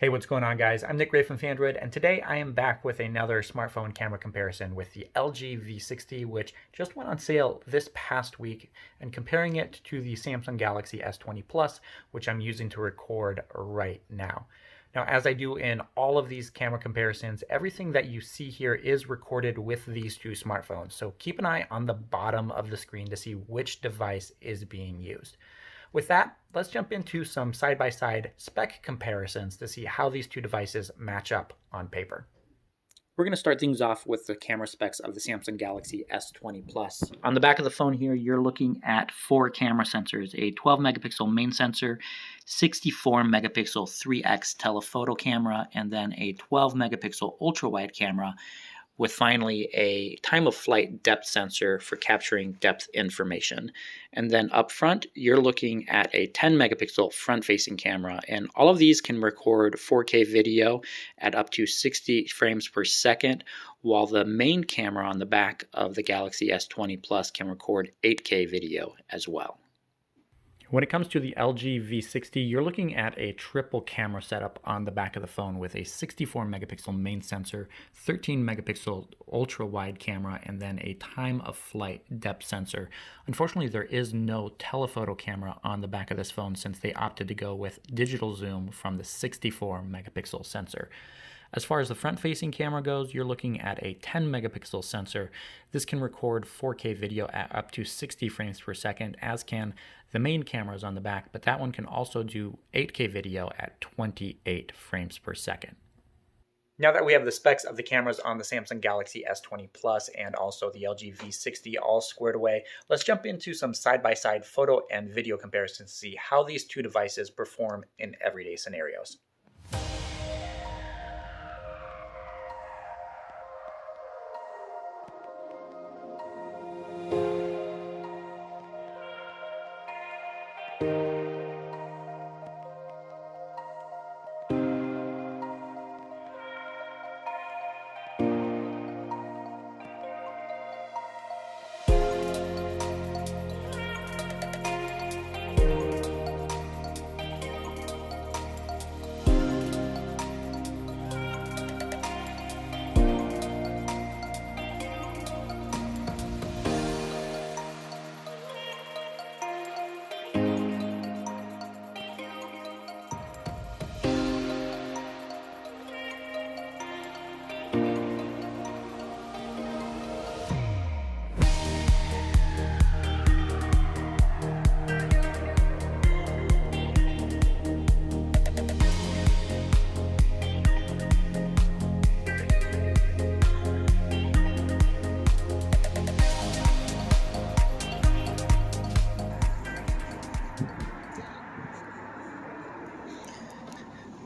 Hey, what's going on, guys? I'm Nick Gray from Phandroid, and today I am back with another smartphone camera comparison with the LG V60, which just went on sale this past week, and comparing it to the Samsung Galaxy S20 Plus, which I'm using to record right now. Now, as I do in all of these camera comparisons, everything that you see here is recorded with these two smartphones, so keep an eye on the bottom of the screen to see which device is being used. With that, let's jump into some side-by-side spec comparisons to see how these two devices match up on paper. We're going to start things off with the camera specs of the Samsung Galaxy S20 Plus. On the back of the phone here, you're looking at 4 camera sensors, a 12 megapixel main sensor, 64 megapixel 3x telephoto camera, and then a 12 megapixel ultra wide camera, with finally a time of flight depth sensor for capturing depth information. And then up front, you're looking at a 10 megapixel front facing camera, and all of these can record 4K video at up to 60 frames per second, while the main camera on the back of the Galaxy S20 Plus can record 8K video as well. When it comes to the LG V60, you're looking at a triple camera setup on the back of the phone with a 64 megapixel main sensor, 13 megapixel ultra wide camera, and then a time of flight depth sensor. Unfortunately, there is no telephoto camera on the back of this phone since they opted to go with digital zoom from the 64 megapixel sensor. As far as the front-facing camera goes, you're looking at a 10 megapixel sensor. This can record 4K video at up to 60 frames per second, as can the main cameras on the back, but that one can also do 8K video at 28 frames per second. Now that we have the specs of the cameras on the Samsung Galaxy S20 Plus and also the LG V60 all squared away, let's jump into some side-by-side photo and video comparisons to see how these two devices perform in everyday scenarios.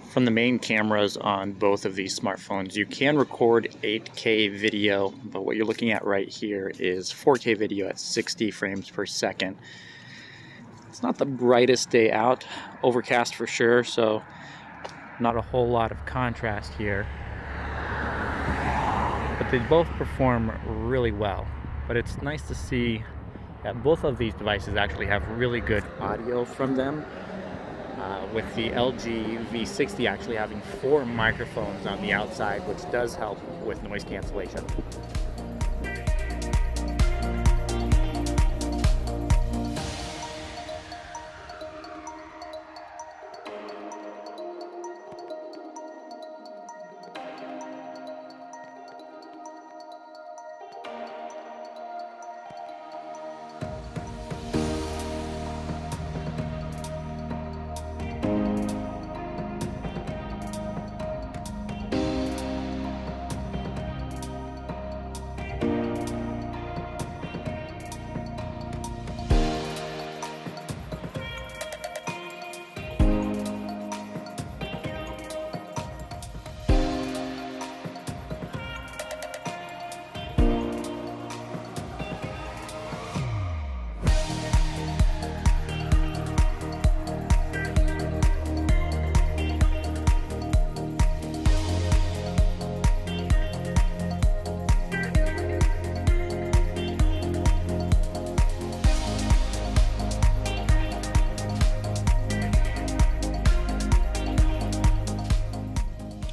From the main cameras on both of these smartphones, you can record 8K video, but what you're looking at right here is 4K video at 60 frames per second. It's not the brightest day out, overcast for sure, so not a whole lot of contrast here. But they both perform really well. But it's nice to see that both of these devices actually have really good audio from them. With the LG V60 actually having 4 microphones on the outside, which does help with noise cancellation.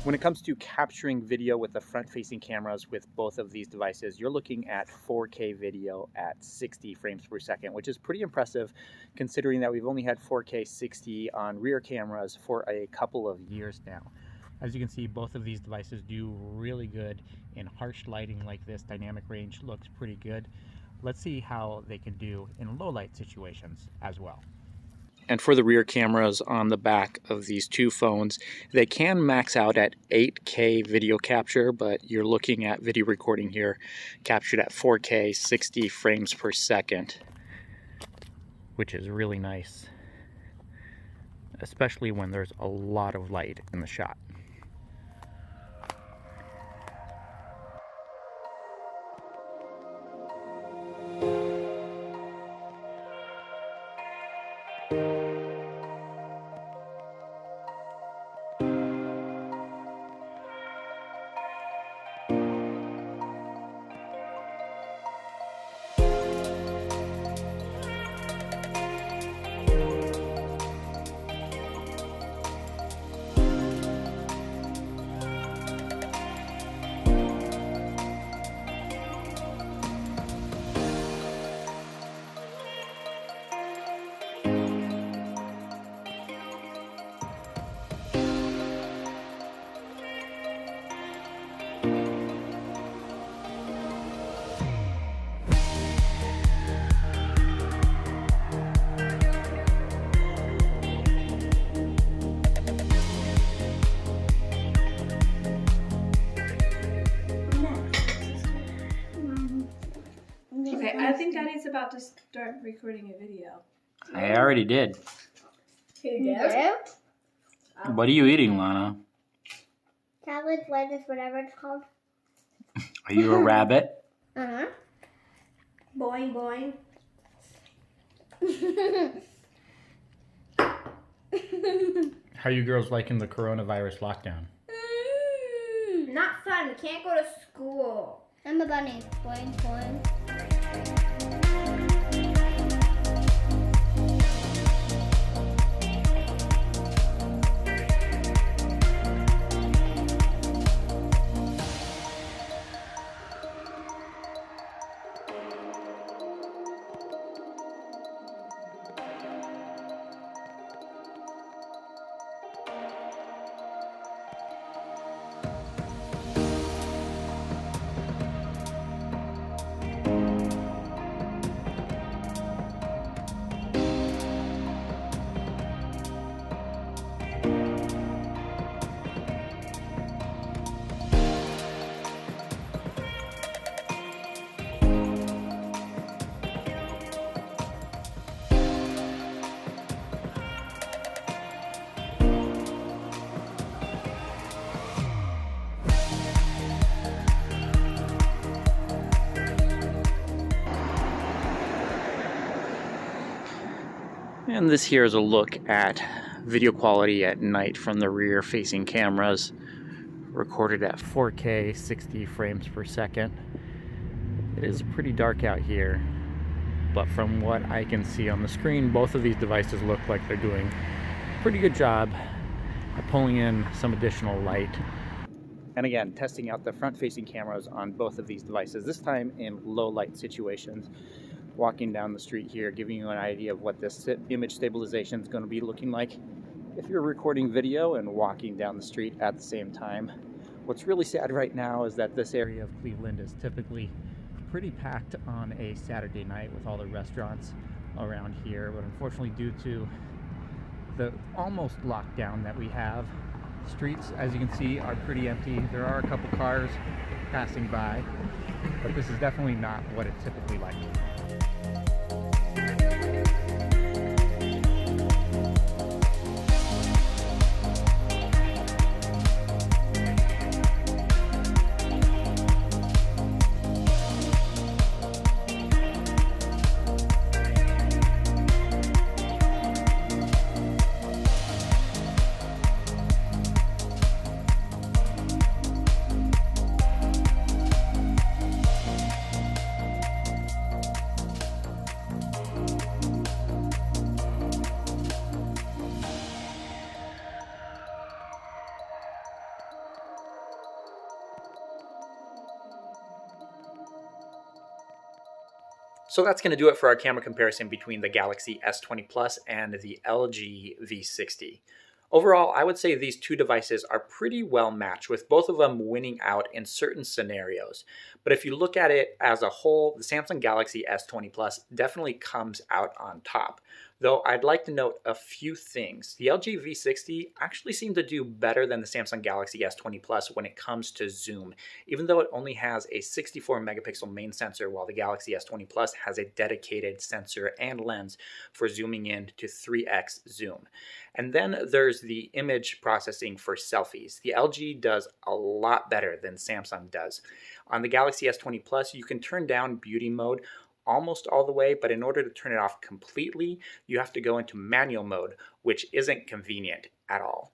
When it comes to capturing video with the front-facing cameras with both of these devices, you're looking at 4K video at 60 frames per second, which is pretty impressive considering that we've only had 4K 60 on rear cameras for a couple of years now. As you can see, both of these devices do really good in harsh lighting like this. Dynamic range looks pretty good. Let's see how they can do in low light situations as well. And for the rear cameras on the back of these two phones, they can max out at 8K video capture, but you're looking at video recording here captured at 4K 60 frames per second, which is really nice, especially when there's a lot of light in the shot. Okay, I think Daddy's about to start recording a video. I already did. You did? What are you eating, Lana? Tablet, lettuce, whatever it's called. Are you a rabbit? Uh-huh. Boing, boing. How are you girls liking the coronavirus lockdown? Not fun. We can't go to school. I'm a bunny. Boing, boing. And this here is a look at video quality at night from the rear facing cameras, recorded at 4K 60 frames per second. It is pretty dark out here, but from what I can see on the screen, both of these devices look like they're doing a pretty good job at pulling in some additional light. And again, testing out the front facing cameras on both of these devices, this time in low light situations. Walking down the street here, giving you an idea of what this image stabilization is going to be looking like if you're recording video and walking down the street at the same time. What's really sad right now is that this area of Cleveland is typically pretty packed on a Saturday night with all the restaurants around here, but unfortunately due to the almost lockdown that we have, streets, as you can see, are pretty empty. There are a couple cars passing by, but this is definitely not what it's typically like. So that's going to do it for our camera comparison between the Galaxy S20 Plus and the LG V60. Overall, I would say these two devices are pretty well matched, with both of them winning out in certain scenarios. But if you look at it as a whole, the Samsung Galaxy S20 Plus definitely comes out on top. Though I'd like to note a few things. The LG V60 actually seemed to do better than the Samsung Galaxy S20 Plus when it comes to zoom, even though it only has a 64 megapixel main sensor, while the Galaxy S20 Plus has a dedicated sensor and lens for zooming in to 3x zoom. And then there's the image processing for selfies. The LG does a lot better than Samsung does. On the Galaxy S20 Plus, you can turn down beauty mode almost all the way, but in order to turn it off completely, you have to go into manual mode, which isn't convenient at all.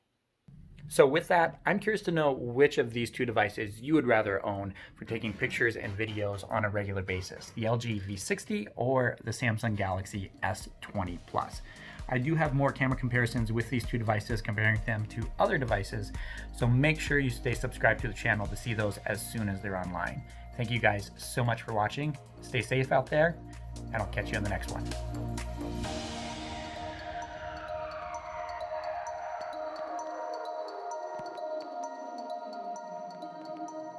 So with that, I'm curious to know which of these two devices you would rather own for taking pictures and videos on a regular basis, the LG V60 or the Samsung Galaxy S20 Plus. I do have more camera comparisons with these two devices, comparing them to other devices, so make sure you stay subscribed to the channel to see those as soon as they're online. Thank you guys so much for watching. Stay safe out there, and I'll catch you on the next one.